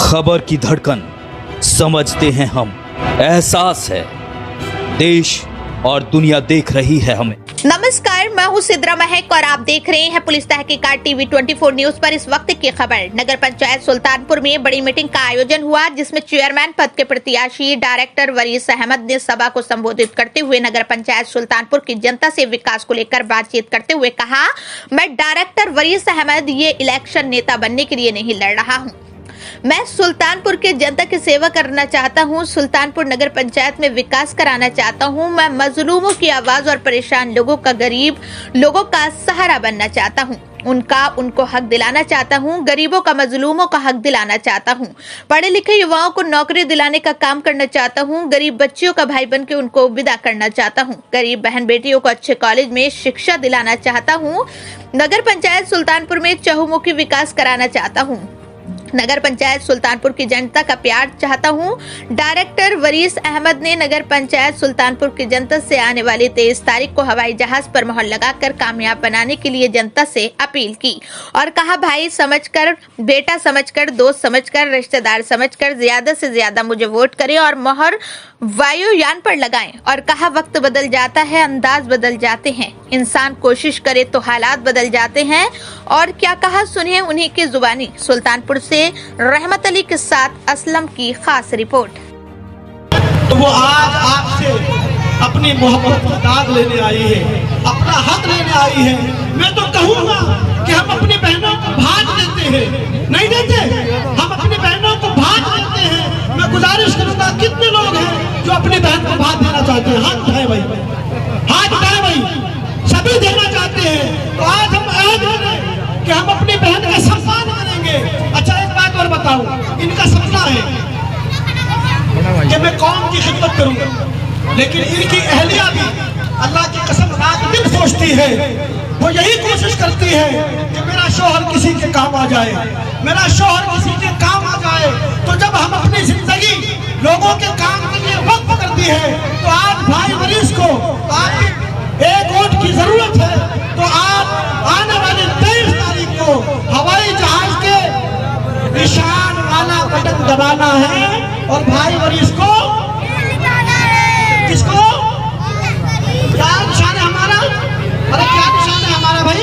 खबर की धड़कन समझते हैं हम, एहसास है देश और दुनिया देख रही है हमें। नमस्कार, मैं हूं सिद्रा महक और आप देख रहे हैं पुलिस तहकीकात टीवी 24 न्यूज पर। इस वक्त की खबर। नगर पंचायत सुल्तानपुर में बड़ी मीटिंग का आयोजन हुआ, जिसमें चेयरमैन पद के प्रत्याशी डायरेक्टर वरीस अहमद ने सभा को संबोधित करते हुए नगर पंचायत सुल्तानपुर की जनता से विकास को लेकर बातचीत करते हुए कहा, मैं डायरेक्टर वरीस अहमद ये इलेक्शन नेता बनने के लिए नहीं लड़ रहा हूँ। मैं सुल्तानपुर के जनता की सेवा करना चाहता हूं। सुल्तानपुर नगर पंचायत में विकास कराना चाहता हूं। मैं मजलूमों की आवाज और परेशान लोगों का, गरीब लोगों का सहारा बनना चाहता हूं। उनको हक दिलाना चाहता हूं। गरीबों का, मजलूमों का हक दिलाना चाहता हूं। पढ़े लिखे युवाओं को नौकरी दिलाने का काम करना चाहता हूं। गरीब बच्चियों का भाई बन के उनको विदा करना चाहता हूं। गरीब बहन बेटियों को अच्छे कॉलेज में शिक्षा दिलाना चाहता हूं। नगर पंचायत सुल्तानपुर में चहुमुखी विकास कराना चाहता हूं। नगर पंचायत सुल्तानपुर की जनता का प्यार चाहता हूं। डायरेक्टर वरीस अहमद ने नगर पंचायत सुल्तानपुर की जनता से आने वाली 23 तारीख को हवाई जहाज पर मोहर लगाकर कामयाब बनाने के लिए जनता से अपील की और कहा, भाई समझकर, बेटा समझकर, दोस्त समझकर, रिश्तेदार समझकर ज्यादा से ज्यादा मुझे वोट करें और मोहर वायुयान पर लगाएं। और कहा, वक्त बदल जाता है, अंदाज बदल जाते हैं, इंसान कोशिश करे तो हालात बदल जाते हैं। और क्या कहा, सुनिए उन्हीं की जुबानी। सुल्तानपुर से रहमत अली के साथ असलम की खास रिपोर्ट। तो वो आज आपसे अपनी मोहब्बत का दाग लेने आई है, अपना हक लेने आई है। मैं तो कहूँगा कि हम अपनी बहनों को भाग देते हैं, नहीं देते, हम अपनी बहनों को भाग देते हैं। मैं गुजारिश करूंगा, कितने लोग हैं जो अपनी बहन को भाग देना चाहते हैं? हाथ उठाए भाई, हाथ उठाए भाई, सभी देना चाहते हैं। तो आज हम कि हम अपनी बहन का सम्मान करेंगे। अच्छा, एक बात और बताऊं, इनका सपना है कि मैं कौम की खिदमत करूं, लेकिन इनकी अहलिया भी अल्लाह की कसम रात दिन सोचती है, वो यही कोशिश करती है कि मेरा शौहर किसी के काम आ जाए, मेरा शौहर किसी के काम आ जाए। तो जब हम अपनी जिंदगी लोगों के काम के लिए वक्त करती है, तो आज भाई वरीस को आपकी एक वोट की जरूरत है। तो आप आने वाले 23 तारीख को हवाई जहाज के निशान वाला बटन दबाना है और भाई वरीस को, किसको, क्या निशान है हमारा? अरे क्या निशान है हमारा भाई?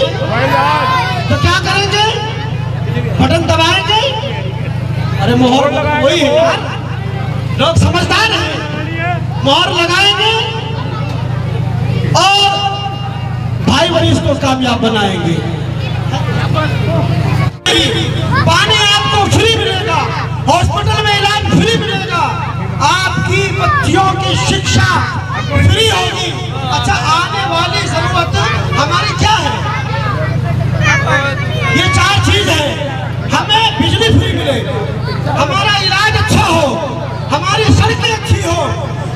तो क्या करेंगे? बटन दबाएंगे। अरे मोहर वही है यार, लोग समझदार हैं, मोहर लगाएंगे और भाई वरीस को कामयाब बनाएंगे। पानी आपको फ्री मिलेगा, हॉस्पिटल में इलाज फ्री मिलेगा, आपकी बच्चियों की शिक्षा फ्री होगी। अच्छा, आने वाली जरूरत हमारी क्या है? ये 4 चीज है। हमें बिजली फ्री मिले, हमारा इलाज अच्छा हो, हमारी सड़कें अच्छी हो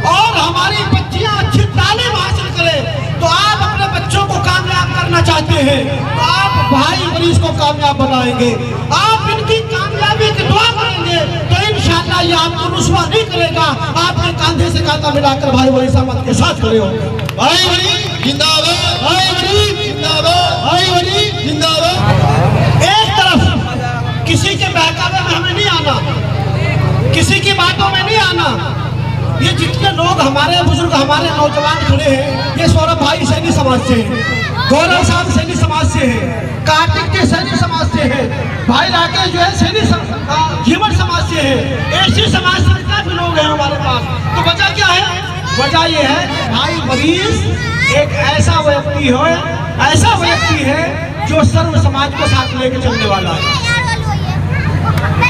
और हमारी बच्चियां अच्छी तालीम हासिल करें। तो आप अपने बच्चों को कामयाब करना चाहते हैं, तो आप भाई वरीस को कामयाब बनाएंगे, आप इनकी कामयाबी की दुआ करेंगे, तो इंशाअल्लाह ये आपको रुस्वा नहीं करेगा। आपके कंधे से कांधा मिलाकर भाई वरीस अहमद के साथ खड़े होंगे। भाई वरीस जिंदाबाद, भाई वरीस जिंदाबाद, भाई वरीस जिंदाबाद। एक तरफ किसी के बहकावे में हमें नहीं आना, किसी की बातों में नहीं आना। ये जितने लोग हमारे बुजुर्ग, हमारे नौजवान खड़े हैं, ये सौरभ भाई सैनी समाज से हैं, गौरव साहब सैनी समाज से हैं, कार्तिक के सैनी समाज से हैं, भाई राकेश जो है सैनी जीवन समाज से है, ऐसी समाज से काफी लोग हैं हमारे पास। तो वजह क्या है? वजह ये है कि भाई वरीस एक ऐसा व्यक्ति है, ऐसा व्यक्ति है जो सर्व समाज को साथ लेके चलने वाला है।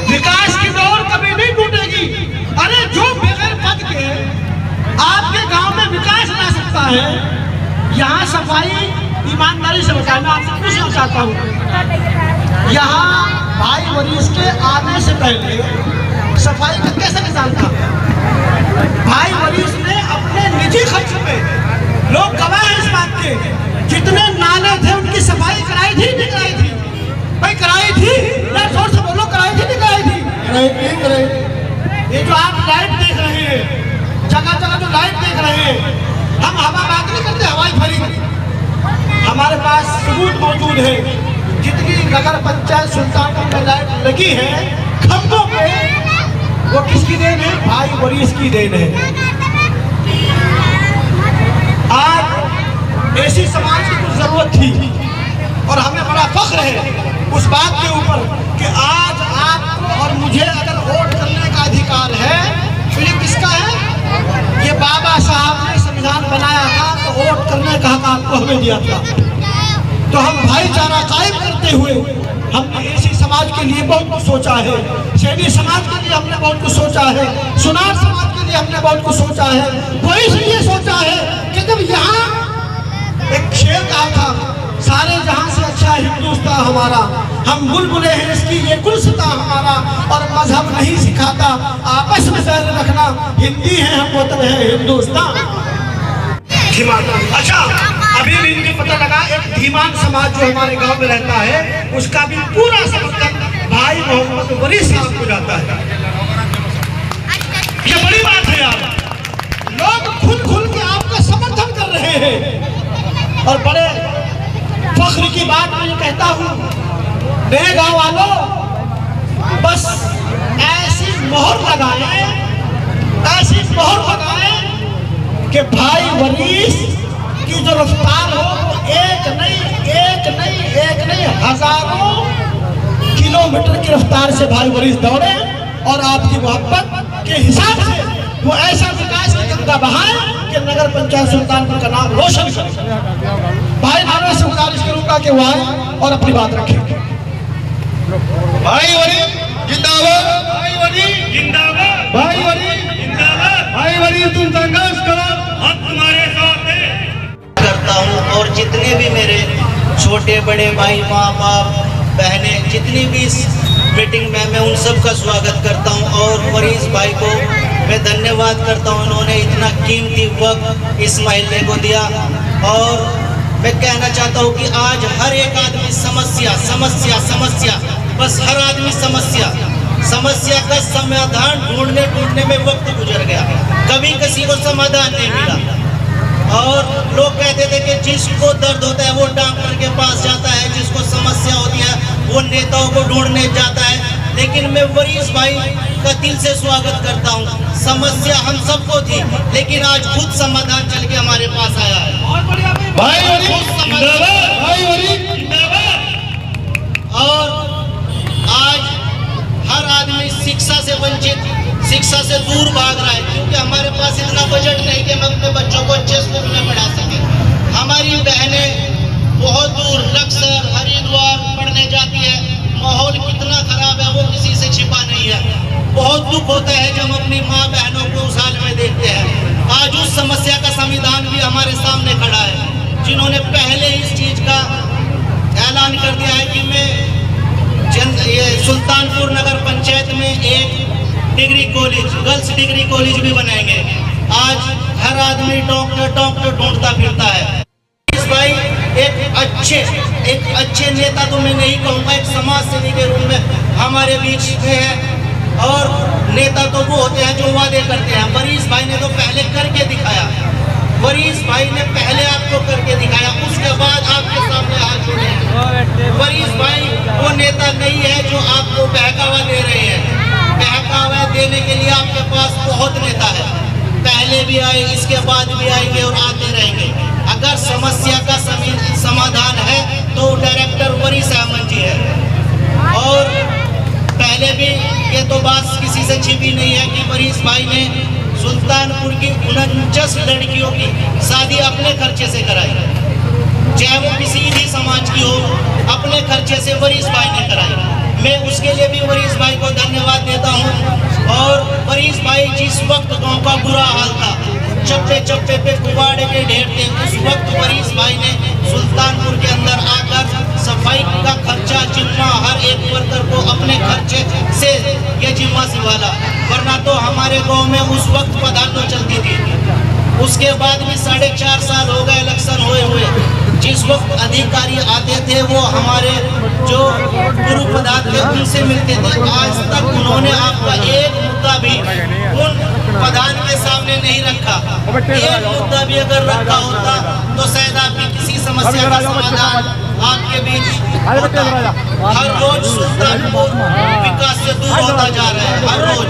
विकास की दौर कभी नहीं टूटेगी। अरे जो बगैर पद के आपके गांव में विकास ला सकता है, यहाँ सफाई ईमानदारी से बताया, मैं आपसे पूछना चाहता हूँ, यहाँ भाई वरीस के आने से पहले सफाई का कैसा निजाम था? भाई वरीस ने अपने निजी खर्च पे, लोग गवाह हैं इस बात के, जितने नाले थे उनकी सफाई कराई थी, नहीं कराई थी? भाई कराई थी, जोर से बोलो, कराई थी, नहीं कराई थी? कराई थी। ये जो आप लाइट देख रहे हैं, जगह जगह जो लाइट देख रहे हैं, हम हवा बात नहीं करते, हवाई भरी। हमारे पास सबूत मौजूद है, जितनी नगर पंचायत सुल्तानपुर में लाइट लगी है, खंभों पे वो किसकी देन है? भाई वरीस की देन है। आज ऐसी समाज की कुछ जरूरत थी और हमें बड़ा फख्र है उस बात के ऊपर कि आज आपको और मुझे अगर वोट करने का अधिकार है तो ये किसका है? ये बाबा साहब ने संविधान बनाया था तो वोट करने का हक आपको हमें दिया था। तो हम भाईचारा कायम करते हुए हमने ऐसी समाज के लिए बहुत कुछ सोचा है, सैनी समाज के लिए हमने बहुत कुछ सोचा है, सुनार समाज के लिए हमने बहुत कुछ सोचा है। वो इसलिए सोचा है कि जब यहाँ एक शेर कहा था, सारे जहां से अच्छा हिंदुस्तान हमारा, हम बुलबुले हैं इसकी ये गुलसिता हमारा, और मजहब नहीं सिखाता आपस में बैर रखना, हिंदी है हम वतन है हिंदुस्तान। अच्छा, अभी भी मुझे पता लगा एक धीमान समाज जो हमारे गांव में रहता है उसका भी पूरा समर्थन भाई मोहम्मद वरीस साहब को जाता है। ये बड़ी बात है यार, लोग खुल के आपका समर्थन कर रहे हैं। और बड़े फख्र की बात मैं कहता हूँ, नए गांव वालों, बस ऐसी मोहर लगाए, ऐसी मोहर लगाए कि भाई वरीस की जो रफ्तार हो वो एक नहीं हजारों किलोमीटर की रफ्तार से भाई वरीस दौड़े और आपकी मोहब्बत के हिसाब से वो ऐसा विकास की गंगा बहाए कि नगर पंचायत सुल्तानपुर का नाम रोशन करे। भाई नारों से गुजारिश करूंगा कि वो आए और अपनी बात रखें। भाई वरीस जिंदाबाद, भाई वरीस जिंदाबाद, भाई वरीस जिंदाबाद, भाई वरीस तुम संघर्ष करो, हम तुम्हारे साथ हैं। करता हूँ और जितने भी मेरे छोटे बड़े भाई, माँ बाप, बहनें, जितनी भी इस मीटिंग में, मैं उन सब का स्वागत करता हूँ। और वरीस भाई को मैं धन्यवाद करता हूँ, उन्होंने इतना कीमती वक्त इस महल्ले को दिया। और मैं कहना चाहता हूँ कि आज हर एक आदमी समस्या समस्या समस्या, बस हर आदमी समस्या का समाधान ढूंढने में वक्त गुजर गया, कभी किसी को समाधान नहीं मिला। और लोग कहते थे कि जिसको दर्द होता है वो डॉक्टर के पास जाता है, जिसको समस्या होती है वो नेताओं को ढूंढने जाता है। लेकिन मैं वरीस भाई का दिल से स्वागत करता हूँ। समस्या हम सबको थी, लेकिन आज खुद समाधान चल के हमारे पास आया है। भाई वरीस जिंदाबाद, भाई वरीस जिंदाबाद। और आज हर आदमी शिक्षा से वंचित, शिक्षा से दूर भाग रहा है, क्योंकि हमारे पास इतना बजट नहीं कि हम अपने बच्चों को अच्छे स्कूल में पढ़ा सकें। हमारी बहनें बहुत दूर लक्सर, हरिद्वार पढ़ने जाती है। माहौल कितना खराब है वो किसी से छिपा नहीं है। बहुत दुख होता है जब हम अपनी माँ बहनों को उस हाल में देखते हैं। आज उस समस्या का समाधान भी हमारे सामने खड़ा है, जिन्होंने पहले इस चीज का ऐलान कर दिया है कि मैं ये सुल्तानपुर नगर पंचायत में एक degree college, girls degree college भी बनाएंगे। आज हर आदमी डॉक्टर ढूंढता फिरता है। इस भाई एक अच्छे नेता तो मैं नहीं कहूँगा, एक समाज सेवी के रूप में हमारे बीच में है। और नेता तो वो होते हैं जो वादे करते हैं। वरीस भाई ने तो पहले करके दिखाया, वरीस भाई ने पहले आपको करके दिखाया, उसके बाद आपके सामने हाथ जोड़े। वरीस भाई वो नेता नहीं है जो आपको बहकावा दे रहे हैं। बहकावा देने के लिए आपके पास बहुत नेता है, पहले भी आए, इसके बाद भी आएंगे और आते रहेंगे। अगर समस्या का समाधान है तो डायरेक्टर वरीस अहमद जी है। और पहले भी ये तो बात किसी से छिपी नहीं है कि वरीस भाई ने सुल्तानपुर की 49 लड़कियों की शादी अपने खर्चे से कराई, चाहे वो किसी भी समाज की हो, अपने खर्चे से वरीस भाई ने कराई। मैं उसके लिए भी वरीस भाई को धन्यवाद देता हूँ। और वरीस भाई जिस वक्त गांव का बुरा हाल था, चप्पे चप्पे पे कुबाड़े के ढेर थे, उस वक्त वरीस भाई ने सुल्तानपुर के अंदर आकर सफाई का खर्चा जिम्मा हर एक वर्कर को अपने खर्चे से ये जिम्मा संभाला। वरना तो हमारे गांव में उस वक्त पदार्थ चलती थी। उसके बाद भी 4.5 साल हो गए इलेक्शन हुए। जिस वक्त अधिकारी आते थे वो हमारे जो गुरु पदार्थ थे उनसे मिलते थे। आज तक उन्होंने आपका एक मुद्दा भी उन प्रधान के सामने नहीं रखा। एक मुद्दा भी अगर रखा होता तो शायद आपकी किसी समस्या का समाधान आपके बीच होता। हर रोज सुल्तानपुर विकास से दूर होता जा रहा है, हर रोज।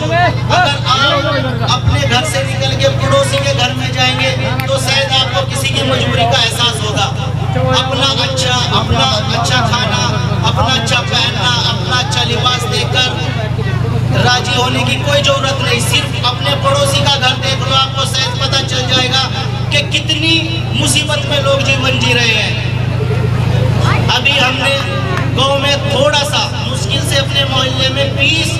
हमने गांव में थोड़ा सा मुश्किल से अपने मोहल्ले में 20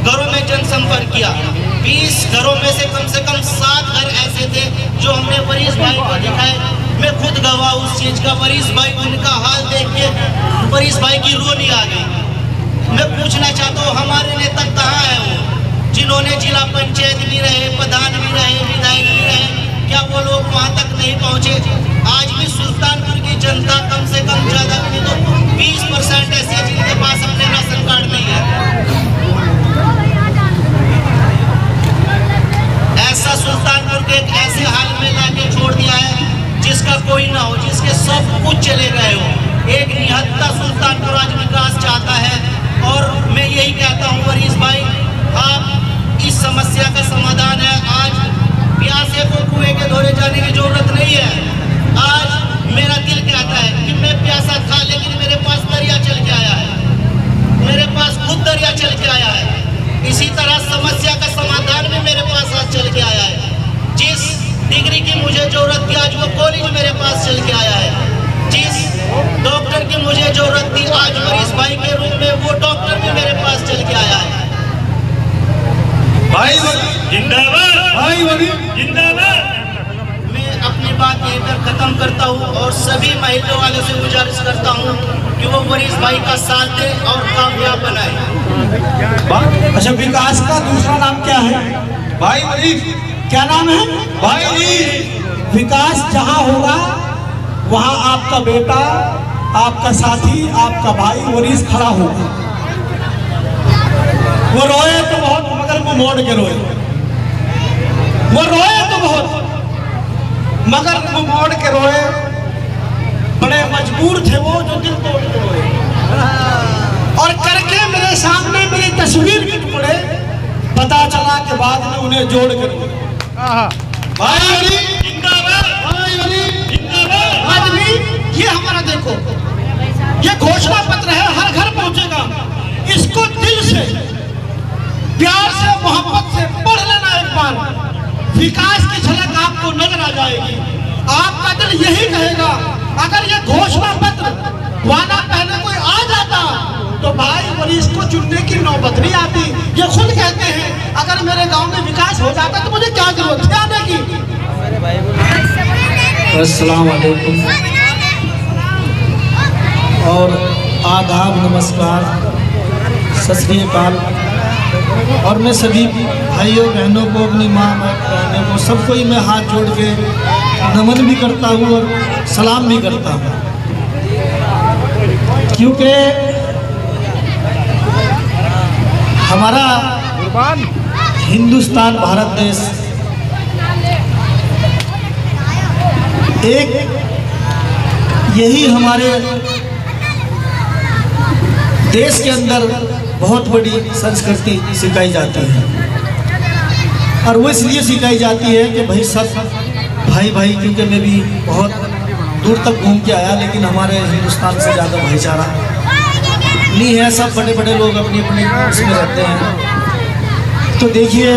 घरों में जनसंपर्क किया। 20 घरों में से कम 7 घर ऐसे थे जो हमने वरीश भाई को दिखाए। मैं खुद गवाह उस चीज का। वरीश भाई, उनका हाल देख के वरीश भाई की रोनी आ गई। मैं पूछना चाहता हूँ, हमारे नेता कहाँ है वो, जिन्होंने जिला पंचायत भी रहे, प्रधान भी रहे, विधायक भी रहे, क्या वो लोग वहाँ तक नहीं पहुँचे? आज भी सुल्तानपुर की जनता कम से कम ज्यादा नहीं तो 20% ऐसे हैं जिनके पास अपने राशन कार्ड नहीं है। ऐसा सुल्तानपुर के एक ऐसे हाल में लाके छोड़ दिया है जिसका कोई ना हो, जिसके सब कुछ चले गए हो। एक निहत्ता सुल्तानपुर आज विकास चाहता है और मैं यही कहता हूँ वरीश भाई, आप इस समस्या का समाधान है। आज प्यासे को कुएं के धोरे जाने की जरूरत नहीं है। आज मेरा दिल कहता है कि मैं प्यासा था, लेकिन मेरे पास दरिया चल के आया है, मेरे पास खुद दरिया चल के आया है। इसी तरह समस्या का समाधान भी मेरे पास आज चल के आया है। जिस डिग्री की मुझे जरूरत थी, आज वो कॉलेज मेरे पास चल के आया है। जिस डॉक्टर की मुझे जरूरत थी, आज वरीश भाई के रूप में वो डॉक्टर भी मेरे पास चल के आया है। भाई जिंदाबाद, भाई जिंदाबाद। मैं अपनी बात यहीं पर खत्म करता हूँ और सभी महिला वालों से गुजारिश करता हूँ कि वो वरीश भाई का साथ दे और कामयाब बनाए। अच्छा, विकास का दूसरा नाम क्या है? भाई वरीश। क्या नाम है? भाई वरीश। विकास जहाँ होगा वहाँ आपका बेटा, आपका साथी, आपका भाई वरीश खड़ा होगा। वो रोए तो बहुत, मगर वो मोड़ के रोए। वो रोए तो बहुत, मगर वो मोड़ के रोए। बड़े मजबूर थे वो, जो दिल तोड़ के रोए और करके मेरे सामने मेरी तस्वीर गिर पड़े। पता चला के बाद में उन्हें जोड़ के रोए। भाई वरीश जिंदाबाद, भाई वरीश जिंदाबाद। आज भी ये हमारा देखो, ये घोषणा पत्र है, हर घर पहुंचेगा। इसको दिल से, प्यार से, मोहब्बत से पढ़ लेना एक बार। विकास की झलक आपको नजर आ जाएगी। आपका दिल यही कहेगा, अगर ये घोषणा पत्र वाला पहले कोई आ जाता तो भाई वरीश को चुनने की नौबत नहीं आती। ये खुद कहते हैं, अगर मेरे गांव में विकास हो जाता तो मुझे क्या जरूरत है आने की। अस्सलाम वालेकुम और आदाब, नमस्कार, सत श्री अकाल। और मैं सभी भाइयों बहनों को, अपनी माँ बहनों को, सबको ही मैं हाथ जोड़ के नमन भी करता हूँ और सलाम भी करता हूँ। क्योंकि हमारा हिंदुस्तान, भारत देश एक, यही हमारे देश के अंदर बहुत बड़ी संस्कृति सिखाई जाती है। और वो इसलिए सिखाई जाती है कि भाई सब भाई भाई, क्योंकि मैं भी बहुत दूर तक घूम के आया, लेकिन हमारे हिंदुस्तान से ज़्यादा भाईचारा नहीं है। सब बड़े बड़े लोग अपनी अपनी उसमें रहते हैं। तो देखिए,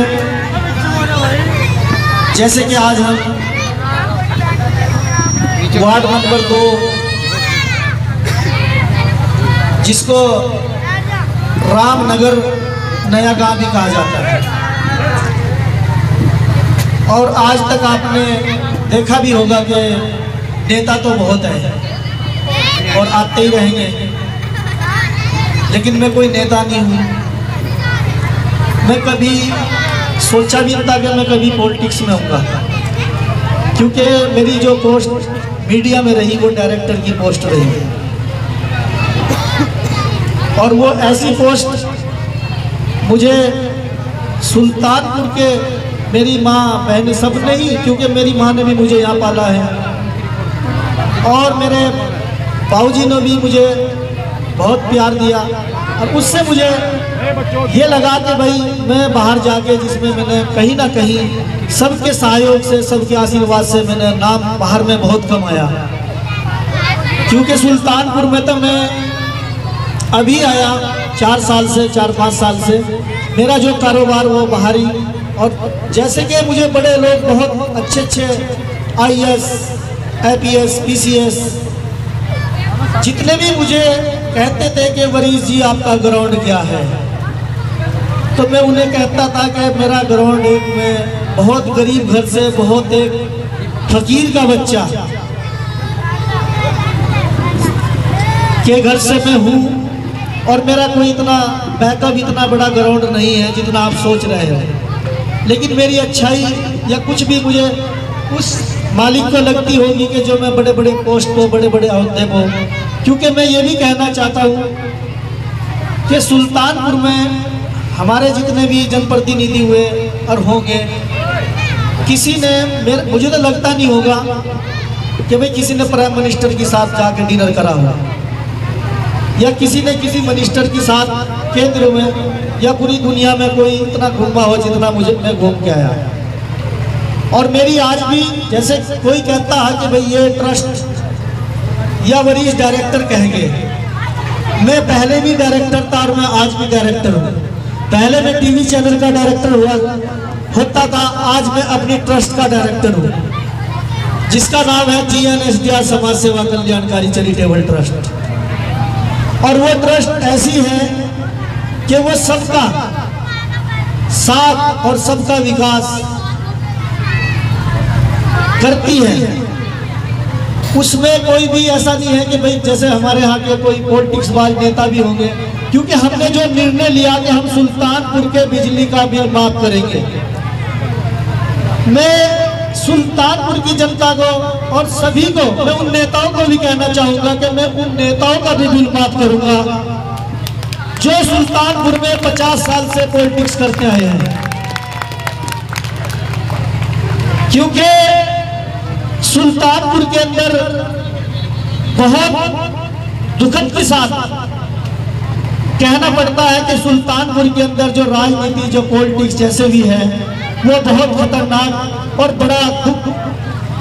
जैसे कि आज हम वार्ड नंबर 2, जिसको रामनगर नया गांव भी कहा जाता है, और आज तक आपने देखा भी होगा कि नेता तो बहुत है और आते ही रहेंगे, लेकिन मैं कोई नेता नहीं हूँ। मैं कभी सोचा भी नहीं था कि मैं कभी पॉलिटिक्स में आऊँगा, क्योंकि मेरी जो पोस्ट मीडिया में रही वो डायरेक्टर की पोस्ट रही, और वो ऐसी पोस्ट मुझे सुल्तानपुर के मेरी माँ बहन सब ने ही, क्योंकि मेरी माँ ने भी मुझे यहाँ पाला है और मेरे बाबूजी ने भी मुझे बहुत प्यार दिया, और उससे मुझे ये लगा कि भाई मैं बाहर जाके, जिसमें मैंने कहीं ना कहीं सबके सहयोग से, सबके आशीर्वाद से मैंने नाम बाहर में बहुत कमाया। क्योंकि सुल्तानपुर में तो मैं अभी आया 4 साल से, 4-5 साल से, मेरा जो कारोबार वो बाहरी, और जैसे कि मुझे बड़े लोग बहुत अच्छे अच्छे IAS, IPS, PCS जितने भी मुझे कहते थे कि वरीश जी आपका ग्राउंड क्या है, तो मैं उन्हें कहता था कि मेरा ग्राउंड एक मैं बहुत गरीब घर से, बहुत एक फकीर का बच्चा के घर से मैं हूँ, और मेरा कोई इतना बैकअप, इतना बड़ा ग्राउंड नहीं है जितना आप सोच रहे हो। लेकिन मेरी अच्छाई या कुछ भी मुझे उस मालिक को लगती होगी कि जो मैं बड़े बड़े पोस्ट को, बड़े बड़े अहदे को, क्योंकि मैं ये भी कहना चाहता हूँ कि सुल्तानपुर में हमारे जितने भी जनप्रतिनिधि हुए और होंगे, किसी ने, मुझे तो लगता नहीं होगा कि भाई किसी ने प्राइम मिनिस्टर के साथ जाकर डिनर करा होगा, या किसी ने किसी मिनिस्टर के साथ केंद्र में या पूरी दुनिया में कोई इतना घूमा हो जितना मैं घूम के आया। और मेरी आज भी, जैसे कोई कहता है कि भाई ये ट्रस्ट या वरीश डायरेक्टर कहेंगे, मैं पहले भी डायरेक्टर था और मैं आज भी डायरेक्टर हूँ। पहले मैं टीवी चैनल का डायरेक्टर होता था, आज मैं अपनी ट्रस्ट का डायरेक्टर हूँ, जिसका नाम है GNSDR समाज सेवा कल्याणकारी चैरिटेबल ट्रस्ट। और वो ट्रस्ट ऐसी है कि वो सबका साथ और सबका विकास करती है। उसमें कोई भी ऐसा नहीं है कि भाई जैसे हमारे यहाँ के कोई पॉलिटिक्स बाज नेता भी होंगे, क्योंकि हमने जो निर्णय लिया कि हम सुल्तानपुर के बिजली का बिल माफ करेंगे। मैं सुल्तानपुर की जनता को और सभी को, मैं उन नेताओं को भी कहना चाहूंगा कि मैं उन नेताओं का भी बिल माफ करूंगा जो सुल्तानपुर में 50 साल से पॉलिटिक्स करते आए हैं। क्योंकि सुल्तानपुर के अंदर बहुत दुखद के साथ कहना पड़ता है कि सुल्तानपुर के अंदर जो राजनीति, जो पॉलिटिक्स जैसे भी है, वो बहुत खतरनाक और बड़ा दुख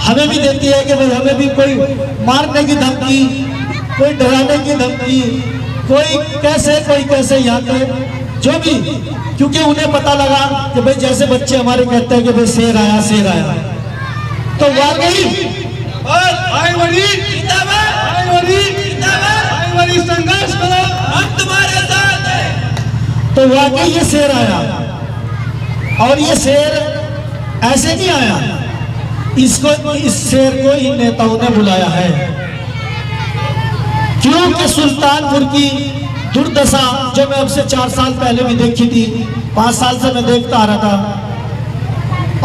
हमें भी देती है कि भाई हमें भी कोई मारने की धमकी, कोई डराने की धमकी, कोई कैसे यहाँ के जो भी, क्योंकि उन्हें पता लगा कि भाई जैसे बच्चे हमारे कहते हैं कि भाई शेर आया, शेर आया, तो वाकई संघर्ष करो, हम तुम्हारे साथ हैं। तो वाकई ये शेर आया, और ये शेर ऐसे नहीं आया, इस शेर को इन नेताओं ने बुलाया है, क्योंकि सुल्तानपुर की दुर्दशा जो मैं अब से 4 साल पहले भी देखी थी, 5 साल से मैं देखता आ रहा था,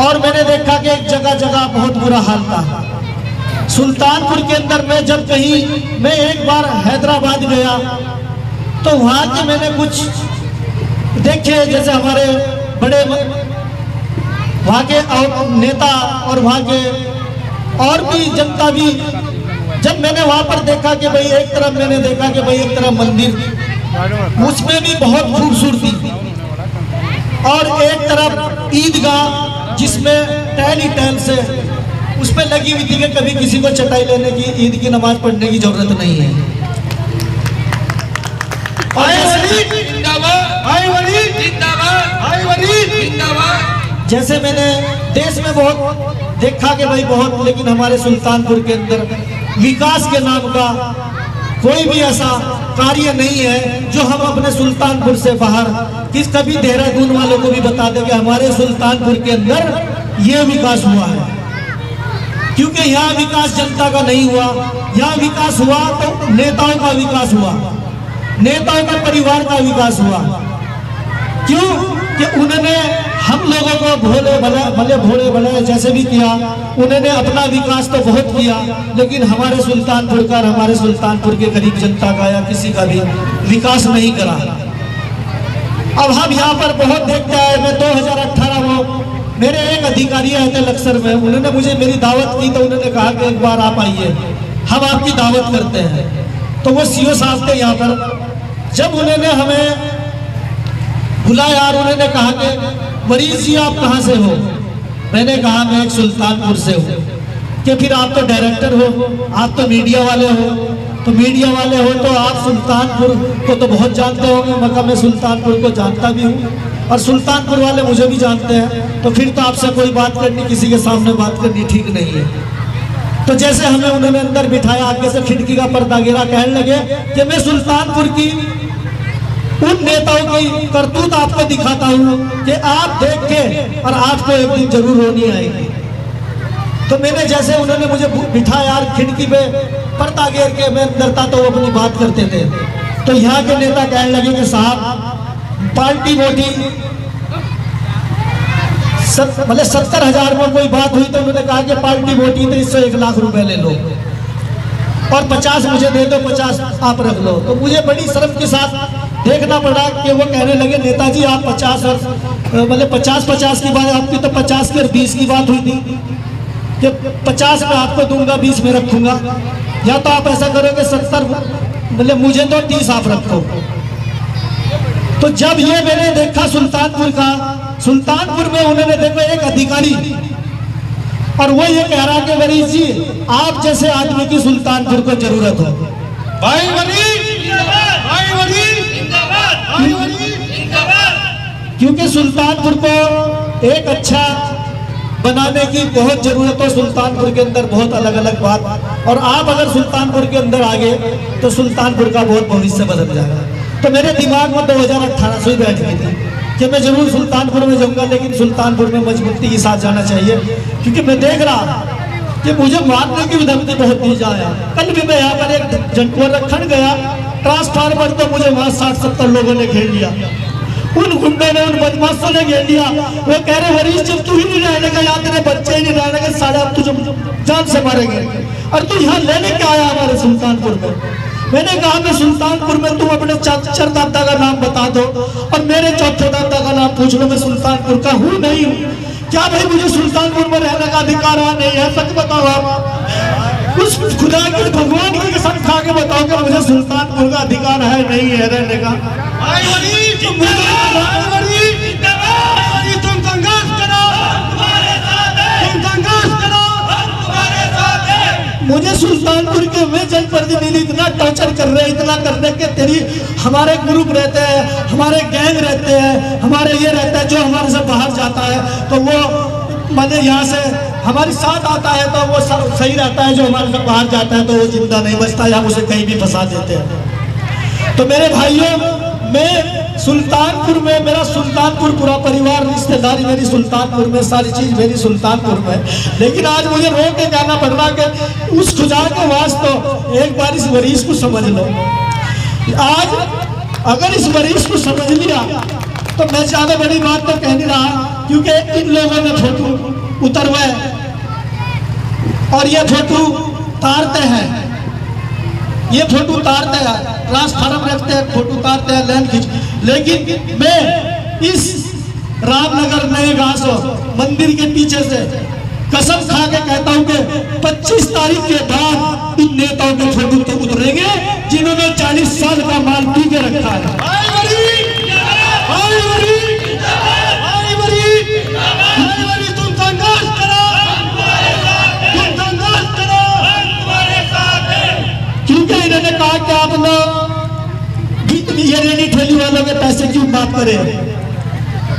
और मैंने देखा कि एक जगह जगह बहुत बुरा हाल था। सुल्तानपुर के अंदर मैं एक बार हैदराबाद गया तो वहाँ के मैंने कुछ देखे, जैसे हमारे बड़े वहाँ के नेता और वहाँ के और भी जनता भी, जब मैंने वहाँ पर देखा कि भाई एक तरफ मैंने देखा कि भाई एक तरफ मंदिर, उसमें भी बहुत खूबसूरती, और एक तरफ ईदगाह जिसमें टहल से उस पर लगी हुई थी कि कभी किसी को चटाई लेने की, ईद की नमाज पढ़ने की जरूरत नहीं है। जैसे मैंने देश में बहुत देखा कि भाई बहुत, लेकिन हमारे सुल्तानपुर के अंदर विकास के नाम का कोई भी ऐसा कार्य नहीं है जो हम अपने सुल्तानपुर से बाहर कभी देहरादून वालों को भी बता दें कि हमारे सुल्तानपुर के अंदर ये विकास हुआ है। क्योंकि यहाँ विकास जनता का नहीं हुआ, यहाँ विकास हुआ तो नेताओं का विकास हुआ, नेताओं का परिवार का विकास हुआ। क्यों कि उन्होंने हम लोगों को भले भले जैसे भी किया, उन्होंने अपना विकास तो बहुत किया, लेकिन हमारे सुल्तानपुर का, हमारे सुल्तानपुर के गरीब जनता का या किसी का भी विकास नहीं करा। अब हम यहाँ पर बहुत देखते हैं। मैं 2018 में मेरे एक अधिकारी आए थे लक्सर में, उन्होंने मुझे मेरी दावत की, तो उन्होंने कहा कि एक बार आप आइए, हम आपकी दावत करते हैं। तो वो CO साहब थे यहाँ पर। जब उन्होंने हमें बुलाया और उन्होंने कहा कि वरीश जी आप कहाँ से हो, मैंने कहा मैं एक सुल्तानपुर से हूँ। कि फिर आप तो डायरेक्टर हो, आप तो मीडिया वाले हो, तो मीडिया वाले हो तो आप सुल्तानपुर को तो बहुत जानते होंगे। मैं कहा मैं सुल्तानपुर को जानता भी हूँ और सुल्तानपुर वाले मुझे भी जानते हैं, तो फिर तो आपसे कोई बात करनी, किसी के सामने बात करनी ठीक नहीं है। तो जैसे हमें उन्होंने अंदर बिठाया, आगे से खिड़की का पर्दा गिरा, कहने लगे कि मैं सुल्तानपुर की उन नेताओं की करतूत आपको दिखाता हूँ कि आप देख के और आपको एक दिन जरूर रोनी आएगी। तो मैंने जैसे उन्होंने मुझे बिठाया, खिड़की पे पर्दा गिर के मैं अंदर था, तो वो अपनी बात करते थे। तो यहाँ के नेता कहने लगे कि साहब पार्टी वोटी मतलब 70,000 में कोई बात हुई तो उन्होंने कहा कि पार्टी वोटी तो इससे 1 लाख रुपए ले लो और 50 मुझे दे दो, 50 आप रख लो। तो मुझे बड़ी शर्म के साथ देखना पड़ा कि वो कहने लगे नेताजी आप 50 और मतलब 50 की बात, आपकी तो 50 की और 20 की बात हुई थी कि 50 में आपको दूंगा, 20 में रखूंगा, या तो आप ऐसा करोगे 70 मतलब मुझे तो 30 आप रखो। तो जब ये मैंने देखा सुल्तानपुर में उन्होंने देखो एक अधिकारी और वो ये कह रहा कि वरीश जी आप जैसे आदमी की सुल्तानपुर को जरूरत हो। भाई वरीश जिंदाबाद, भाई वरीश जिंदाबाद, भाई वरीश जिंदाबाद। क्योंकि सुल्तानपुर को एक अच्छा बनाने की बहुत जरूरत हो। सुल्तानपुर के अंदर बहुत अलग अलग बात, और आप अगर सुल्तानपुर के अंदर आ गए तो सुल्तानपुर का बहुत भविष्य बदल जाएगा। तो मेरे दिमाग में 2018 से ही बैठ गई थी कि मैं जरूर सुल्तानपुर में जाऊंगा, लेकिन सुल्तानपुर में मजबूती के साथ जाना चाहिए, क्योंकि मैं देख रहा कि मुझे मारने की धमकी बहुत दी जाए। कल भी मैं यहाँ पर एक जनकुआ रखन गया, ट्रांसफार्मर तो मुझे वहाँ 60-70 लोगों ने घेर लिया, उन गुंडों ने, उन बदमाशों ने घेर लिया। वो कह रहे वरीश जब तू ही नहीं रहने का, यहाँ तेरे बच्चे ही नहीं रहने का, साढ़े आप तुझे जान से मारेंगे, और तू यहाँ लेने क्या आया हमारे सुल्तानपुर में। मैंने कहा मैं सुल्तानपुर में, तुम अपने चाचर दादा का नाम बता दो और मेरे चौथे दादा का नाम पूछ लो, मैं सुल्तानपुर का हूँ नहीं हूँ। क्या भाई मुझे सुल्तानपुर में रहने का अधिकार नहीं है? सच बताओ आप, उस खुदा के भगवान की कसम खा के बताओ कि मुझे सुल्तानपुर का अधिकार है नहीं है रहने का। भाई वरीश जिंदाबाद, भाई वरीश जिंदाबाद। तुम संघर्ष करो, हम तुम्हारे साथ हैं। तुम संघर्ष करो, हम तुम्हारे साथ हैं। मुझे सुल्तानपुर के वे जनप्रतिनिधि इतना टॉर्चर कर रहे हैं, इतना कर रहे हैं कि तेरी हमारे ग्रुप रहते हैं, हमारे गैंग रहते हैं, हमारे ये रहता है, जो हमारे से बाहर जाता है तो वो मैंने यहाँ से हमारे साथ आता है तो वो सही रहता है, जो हमारे से बाहर जाता है तो वो जिंदा नहीं बचता, या उसे कहीं भी फंसा देते हैं। तो मेरे भाइयों, मैं सुल्तानपुर में, मेरा सुल्तानपुर पूरा परिवार, रिश्तेदारी मेरी सुल्तानपुर में, सारी चीज मेरी सुल्तानपुर में, लेकिन आज मुझे रो के कहना पड़ रहा कि उस खुदा के वास्ते एक बार इस वरीश को समझ लो। आज अगर इस वरीश को समझ लिया तो मैं ज्यादा बड़ी बात तो कह नहीं रहा, क्योंकि इन लोगों ने फोटो उतरवाए और ये फोटो तारते हैं, ये फोटो उतारते हैं, ट्रांसफार्मर रखते हैं, फोटो उतारते हैं, लाइन खींच। लेकिन मैं इस रामनगर नए घास मंदिर के पीछे से कसम खा के कहता हूं कि 25 तारीख के बाद इन नेताओं के फोटो तो उतरेंगे जिन्होंने 40 साल का माल पी के रखा है। भाई वरीश जिंदाबाद, भाई वरीश जिंदाबाद, भाई वरीश जिंदाबाद, भाई वरीश तुम संघर्ष करो, हम तुम्हारे साथ हैं। तुम संघर्ष करो, हम तुम्हारे साथ हैं। क्योंकि इन्होंने कहा कि आप लोग ये रेडी ठेली वालों के पैसे क्यों बात करें,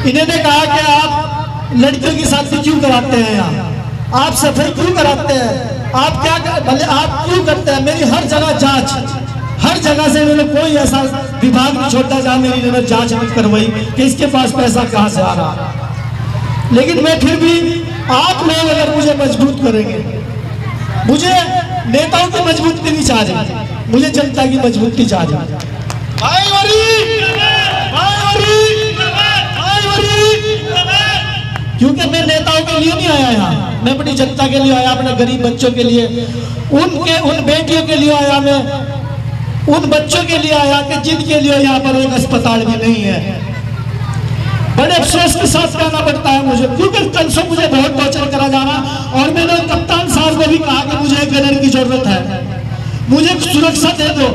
इन्होंने कहा कि आप लड़कियों की शादी क्यों कराते हैं, यहाँ आप सफाई क्यों कराते हैं, आप क्या भले आप क्यों करते हैं। मेरी हर जगह जांच, हर जगह से इन्होंने कोई ऐसा विभाग नहीं छोड़ा जहाँ मेरी इन्होंने जांच नहीं करवाई कि इसके पास पैसा कहाँ से आ रहा। लेकिन मैं फिर भी, आप लोग अगर मुझे मजबूत करेंगे, मुझे नेताओं की मजबूती नहीं चाहिए, मुझे जनता की मजबूती चाहिए। भाई वरीश जिंदाबाद, भाई वरीश जिंदाबाद, भाई वरीश जिंदाबाद। क्योंकि मैं नेताओं के लिए नहीं आया यहाँ, मैं अपनी जनता के लिए आया, अपने गरीब बच्चों के लिए, उन बेटियों के लिए आया, मैं उन बच्चों के लिए आया कि जिनके लिए यहाँ पर एक अस्पताल भी नहीं है। बड़े अफसोस के साथ कहना पड़ता है मुझे, क्योंकि कल से मुझे बहुत टॉर्चर करा जा रहा, और मैंने कप्तान साहब को भी कहा कि मुझे एक गनर की जरूरत है, मुझे सुरक्षा दे दो।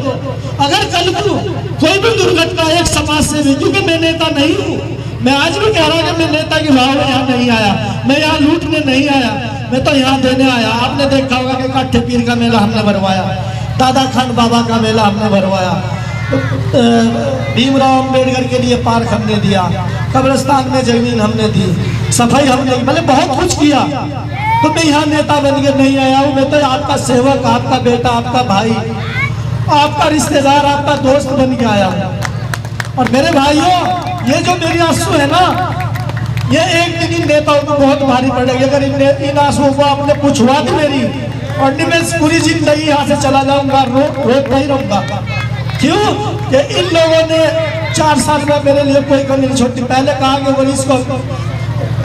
अगर कल को कोई भी दुर्घटना एक समाज से भी, क्योंकि मैं नेता नहीं हूँ, मैं आज भी कह रहा हूँ कि मैं नेता की भाव में यहाँ नहीं आया, मैं यहाँ लूटने नहीं आया, मैं तो यहाँ देने आया। आपने देखा होगा कि काठे पीर का मेला हमने भरवाया, दादा खान बाबा का मेला हमने भरवाया, भीमराव अम्बेडकर के लिए पार्क हमने दिया, कब्रिस्तान में जमीन हमने दी, सफाई हमने, मतलब बहुत कुछ किया। तो मैं यहाँ नेता बन के नहीं आया हूँ। मैं तो आपका सेवक, आपका बेटा, आपका भाई, आपका रिश्तेदार, आपका दोस्त बन के आया हूँ। और मेरे भाइयों, ये जो मेरी आंसू है ना, ये एक दिन इन नेताओं को बहुत भारी पड़ेगी। अगर इन आंसुओं को आपने पूछवा दी मेरी, और मैं पूरी जिंदगी यहाँ से चला जाऊंगा, रोक नहीं रहूंगा। क्यों? कि इन लोगों ने 4 साल में मेरे लिए कोई कमी नहीं छोड़ी। पहले कहा कि वो इसको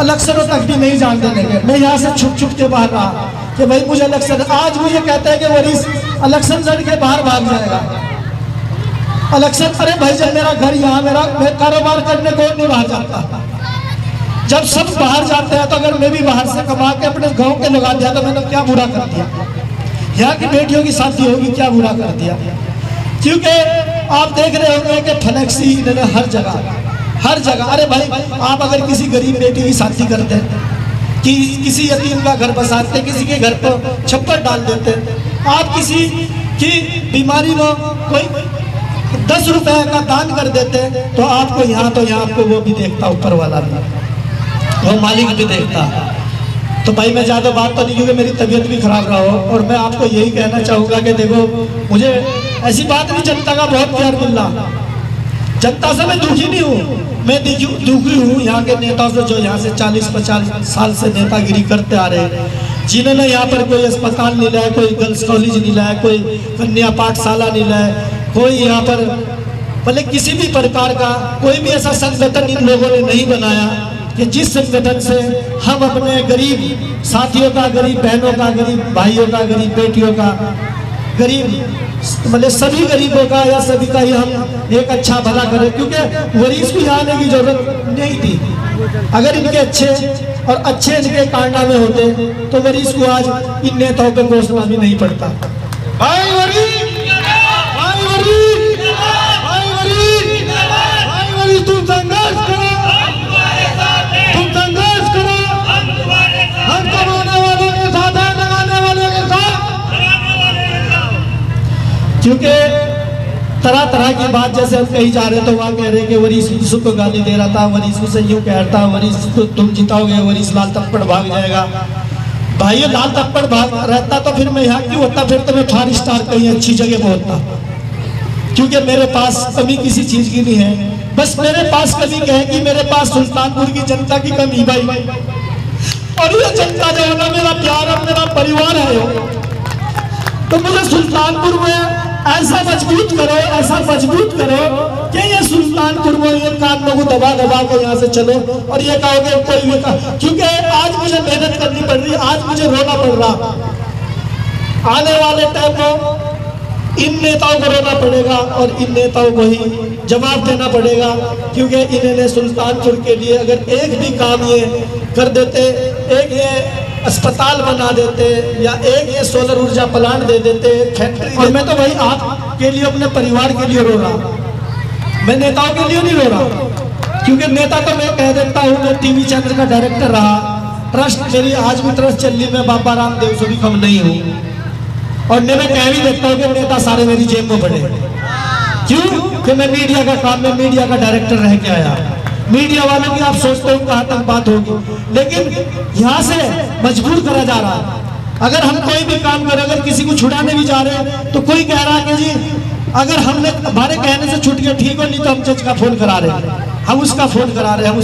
इलेक्शनों तक भी नहीं जान देंगे। मैं यहाँ से छुप छुप के बाहर रहा कि भाई मुझे इलेक्शन, आज मुझे कहते हैं कि वरीस इलेक्शन लड़ के बाहर भाग जाएगा। इलेक्शन, अरे भाई जब मेरा घर यहाँ, मैं कारोबार करने को नहीं बाहर जाता। जब सब बाहर जाते हैं तो अगर मैं भी बाहर से कमा के अपने गांव के लगा दिया तो मैंने क्या बुरा कर दिया? यहाँ की बेटियों की शादी होगी, क्या बुरा कर दिया? क्योंकि आप देख रहे होंगे कि फ्लैक्सी इन्होंने हर जगह। अरे भाई, आप अगर किसी गरीब बेटी की शादी करते हैं, कि किसी यतीम का घर बसाते, किसी के घर पर छप्पर डाल देते, आप किसी की बीमारी में कोई 10 रुपए का दान कर देते, तो आपको यहाँ आपको वो भी देखता, ऊपर वाला भी, वो मालिक भी देखता। तो भाई मैं ज़्यादा बात तो नहीं, क्योंकि मेरी तबीयत भी खराब रहा हो। और मैं आपको यही कहना चाहूँगा कि देखो, मुझे ऐसी बात नहीं, जनता का बहुत प्यार मिल रहा, जनता से मैं दुखी नहीं हूँ। मैं दुखी हूँ यहाँ के नेताओं से, जो यहाँ से 40-50 साल से नेतागिरी करते आ रहे हैं, जिन्होंने यहाँ पर कोई अस्पताल नहीं लाया, कोई गर्ल्स कॉलेज नहीं लाया, कोई कन्या पाठशाला नहीं लाया, कोई यहाँ पर मतलब किसी भी प्रकार का कोई भी ऐसा संगठन इन लोगों ने नहीं बनाया कि जिस संगठन से हम अपने गरीब साथियों का, गरीब बहनों का, गरीब भाइयों का, गरीब बेटियों का, गरीब मतलब सभी गरीबों का या सभी का ही हम एक अच्छा भला करें। क्योंकि वरीस को यहाँ आने की जरूरत नहीं थी। अगर इनके अच्छे इनके कारनामे होते तो वरीस को आज इन नेताओं पे कोसना भी नहीं पड़ता। भाई वरीस, भाई वरीस, भाई वरीस, भाई वरीस, तुम संघर्ष करो, तुम संघर्ष करो, हम कमाने वालों के साथ हैं, लगाने वालों के साथ। क्योंकि तरह तरह की बात जैसे हम कही जा रहे तो वहाँ कह रहे कि वरीस यीशु को गाली दे रहा था, वरीस से यूँ कह रहा था, वरीस को तुम जिताओगे, वरीस लाल तप्पड़ भाग जाएगा। भाई लाल तप्पड़ भाग रहता तो फिर मैं यहाँ क्यों होता? फिर तो मैं 4 स्टार कहीं अच्छी जगह पे होता। क्योंकि मेरे पास कमी किसी चीज की नहीं है। बस मेरे पास कमी क्या है कि मेरे पास सुल्तानपुर की जनता की कमी भाई। और ये जनता जो है ना, मेरा प्यार और मेरा परिवार है। तो मुझे सुल्तानपुर में ऐसा मजबूत करो कि ये सुल्तानपुर में ये कानों को दबा के यहाँ से चलो और ये कहोगे कोई भी क्योंकि आज मुझे मेहनत करनी पड़ रही, आज मुझे रोना पड़ रहा। आने वाले टाइम में इन नेताओं को रोना पड़ेगा और इन नेताओं को ही जवाब देना पड़ेगा। क्योंकि इन्होंने सुल्तानपुर के लिए अगर एक भी काम ये कर देते, एक ये अस्पताल बना देते या एक ये सोलर ऊर्जा प्लांट दे देते, फैक्ट्री। और मैं तो भाई आपके लिए, अपने परिवार के लिए रो रहा, मैं नेताओं के लिए नहीं रो रहा। क्योंकि नेता तो मैं कह देता हूँ, मैं टीवी चैनल का डायरेक्टर रहा, ट्रस्ट मेरी आज भी ट्रस्ट चल रही, मैं बाबा रामदेव से भी कम नहीं हूँ। और मैं कह भी देता हूँ कि नेता सारे मेरी जेब में पड़े। क्यों? कि मैं मीडिया का काम में मीडिया का डायरेक्टर रह के आया। मीडिया वालों की आप सोचते हो कहाँ तक बात होगी, लेकिन यहाँ से मजबूर करा जा रहा है। अगर हम कोई भी काम करें, अगर किसी को छुड़ाने भी जा रहे हैं तो कोई कह रहा है कि जी अगर हमने हमारे कहने से छूट गया ठीक हो, नहीं तो हम जज का फोन करा रहे हैं, हम उसका फोन करा रहे हैं, हम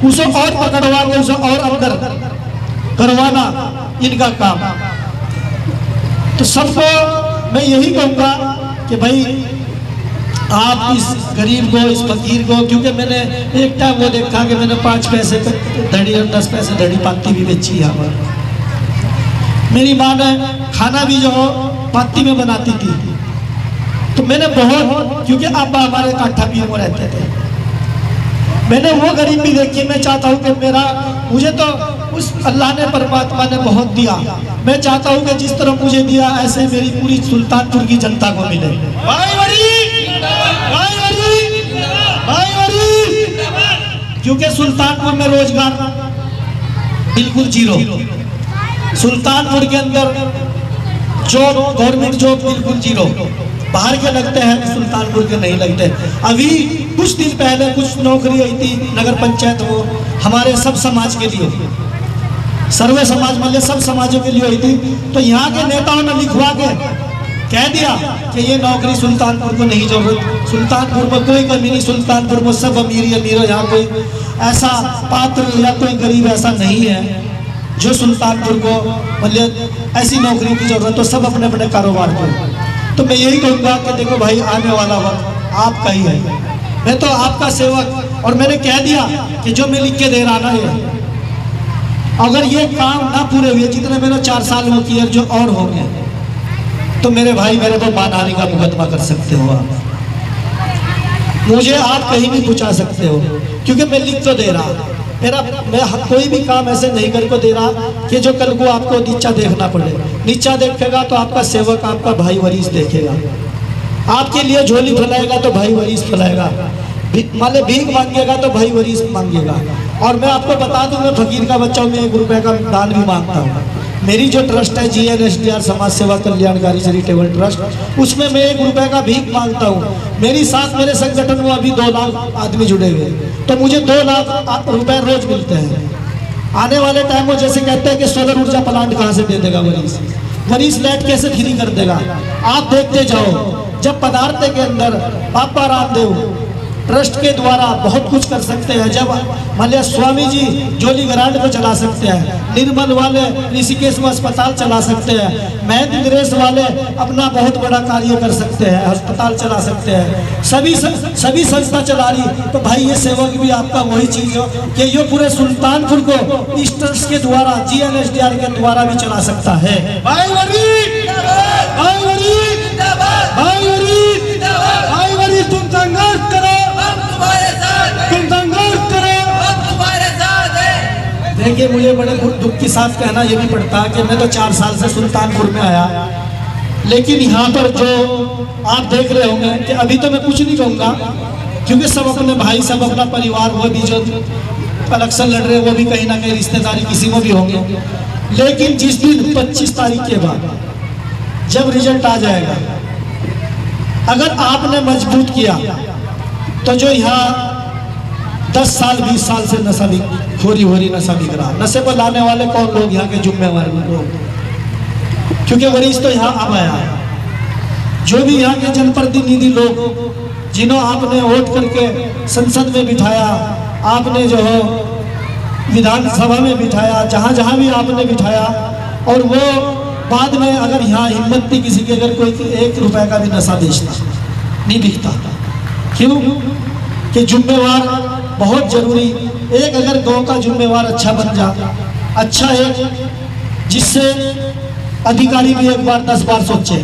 उसे और पकड़वा के उसे और अंदर करवाना इनका काम। तो सबको मैं यही कहूँगा कि भाई आप इस गरीब को, इस फकीर को, क्योंकि मैंने एक टाइम वो देखा कि मैंने 5 पैसे धड़ी और 10 पैसे धड़ी पाती भी बेची यहाँ पर। मेरी माँ ने खाना भी जो पाती में बनाती थी, तो मैंने बहुत, क्योंकि अब्बा हमारे काठा पीर में रहते थे, मैंने वो गरीब भी देखी। मैं चाहता हूँ कि मुझे तो उस अल्लाह ने, परमात्मा ने बहुत दिया। मैं चाहता हूँ कि जिस तरह मुझे दिया ऐसे मेरी पूरी सुल्तानपुर की जनता को मिले। भाई क्योंकि सुल्तानपुर में रोजगार बिल्कुल जीरो, सुल्तानपुर के अंदर जॉब, गवर्नमेंट जॉब बिल्कुल जीरो। बाहर के लगते हैं, सुल्तानपुर के नहीं लगते। अभी कुछ दिन पहले कुछ नौकरी आई थी नगर पंचायत, वो हमारे सब समाज के लिए, सर्वे समाज मान सब समाजों के लिए हुई थी। तो यहाँ के नेताओं ने लिखवा के कह दिया कि ये नौकरी सुल्तानपुर को नहीं जरूरत, सुल्तानपुर में कोई कमी नहीं, सुल्तानपुर में सब अमीर अमीर, यहाँ कोई ऐसा पात्र या कोई गरीब ऐसा नहीं है जो सुल्तानपुर को मतलब ऐसी नौकरी की जरूरत हो, सब अपने अपने कारोबार पर। तो मैं यही कहूँगा कि देखो भाई, आने वाला वक्त आपका ही है, मैं तो आपका सेवक, और मैंने कह दिया कि जो मैं लिख के दे रहा ना, ये अगर ये काम ना पूरे हुए जितने मैंने 4 साल में किए जो और होंगे, तो मेरे भाई मेरे को मानहानि का मुकदमा कर सकते हो आप, मुझे आप कहीं भी पहुंचा सकते हो, क्योंकि मैं लिख तो दे रहा, मैं कोई भी काम ऐसे नहीं करके दे रहा कि जो कल को आपको नीचा देखना पड़े। नीचा देखेगा तो आपका सेवक, आपका भाई वरीस देखेगा, आपके लिए झोली फैलाएगा तो भाई वरीस फैलाएगा, मान लो भीख मांगेगा तो भाई वरीस मांगेगा। और मैं आपको बता दूं, मैं फकीर का बच्चा हूँ, मैं 1 रुपए का दान भी मांगता हूँ। मेरी जो ट्रस्ट है GNSDR समाज सेवा कल्याणकारी चैरिटेबल ट्रस्ट, उसमें मैं 1 रुपए का भीख मांगता हूँ। मेरी साथ मेरे संगठन में अभी 2 लाख आदमी जुड़े हुए, तो मुझे 2 लाख रुपए रोज मिलते हैं। आने वाले टाइम में जैसे कहते हैं कि सोलर ऊर्जा प्लांट कहाँ से दे देगा वरीस लाइट कैसे फ्री कर देगा, आप देखते जाओ। जब पदार्थ के अंदर बाबा रामदेव ट्रस्ट के द्वारा बहुत कुछ कर सकते हैं, जब मान लिया स्वामी जी जोली ग्रांड को चला सकते हैं, निर्मल वाले ऋषिकेश में अस्पताल चला सकते हैं, महंत नरेश वाले अपना बहुत बड़ा कार्य कर सकते हैं, अस्पताल चला सकते हैं, सभी संस्था चला रही। तो भाई ये सेवक भी आपका वही चीज हो कि ये पूरे सुल्तानपुर को इस ट्रस्ट के द्वारा GNSDR के द्वारा भी चला सकता है। भाई वरीस तुम संघर्ष करो, तुम संघर्ष करो। देखिए, मुझे बड़े दुख के साथ कहना ये भी पड़ता कि मैं तो 4 साल से सुल्तानपुर में आया, लेकिन यहाँ पर जो आप देख रहे होंगे कि अभी तो मैं कुछ नहीं कहूँगा, क्योंकि सब अपने भाई, सब अपना परिवार, वो भी जो इलेक्शन लड़ रहे हैं वो भी कहीं ना कहीं रिश्तेदारी किसी में भी होंगे। लेकिन जिस दिन 25 तारीख के बाद जब रिजल्ट आ जाएगा, अगर आपने मजबूत किया तो जो यहाँ 10 साल 20 साल से नशा खोरी हो रही, नशा बिक रहा, नशे पर लाने वाले कौन लोग, यहाँ के जिम्मेवार लोग, क्योंकि वरीस तो यहाँ अब आया है। जो भी यहाँ के जनप्रतिनिधि लोग जिन्हों आपने वोट करके संसद में बिठाया, आपने जो है विधानसभा में बिठाया, जहाँ जहाँ भी आपने बिठाया, और वो बाद में अगर यहाँ हिम्मत थी किसी की, अगर कोई 1 रुपए का भी नशा बेचता नहीं बिकता, क्यों कि जिम्मेवार बहुत जरूरी। एक अगर गांव का जिम्मेवार अच्छा बन जा, अच्छा है जिससे अधिकारी भी एक बार 10 बार सोचे,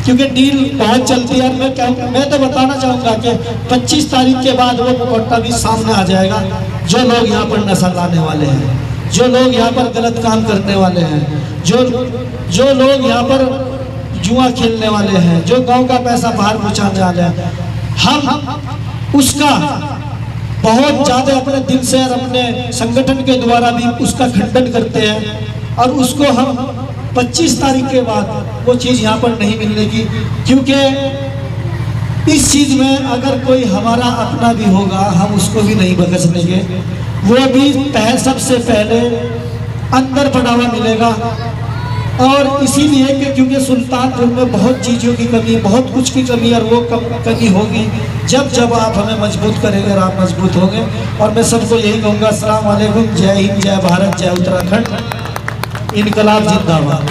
क्योंकि डील बहुत चलती है। मैं तो बताना चाहूँगा कि 25 तारीख के बाद वो मुकट्टा भी सामने आ जाएगा, जो लोग यहाँ पर नशा लाने वाले हैं, जो लोग यहाँ पर गलत काम करने वाले हैं, जो लोग यहाँ पर जुआ खेलने वाले हैं, जो गांव का पैसा बाहर पहुँचाने वाले हैं, हम उसका बहुत ज़्यादा अपने दिल से और अपने संगठन के द्वारा भी उसका खंडन करते हैं। और उसको हम 25 तारीख के बाद वो चीज़ यहाँ पर नहीं मिलने की, क्योंकि इस चीज़ में अगर कोई हमारा अपना भी होगा हम उसको भी नहीं बख्श देंगे। वो भी सबसे पहले अंदर पड़ा हुआ मिलेगा। और इसीलिए कि क्योंकि सुल्तानपुर में बहुत चीज़ों की कमी, बहुत कुछ की कमी, और वो कमी होगी जब आप हमें मजबूत करेंगे और आप मजबूत होंगे। और मैं सबको यही कहूँगा, अस्सलाम वालेकुम, जय हिंद, जय भारत, जय उत्तराखंड, इनकलाब जिंदाबाद।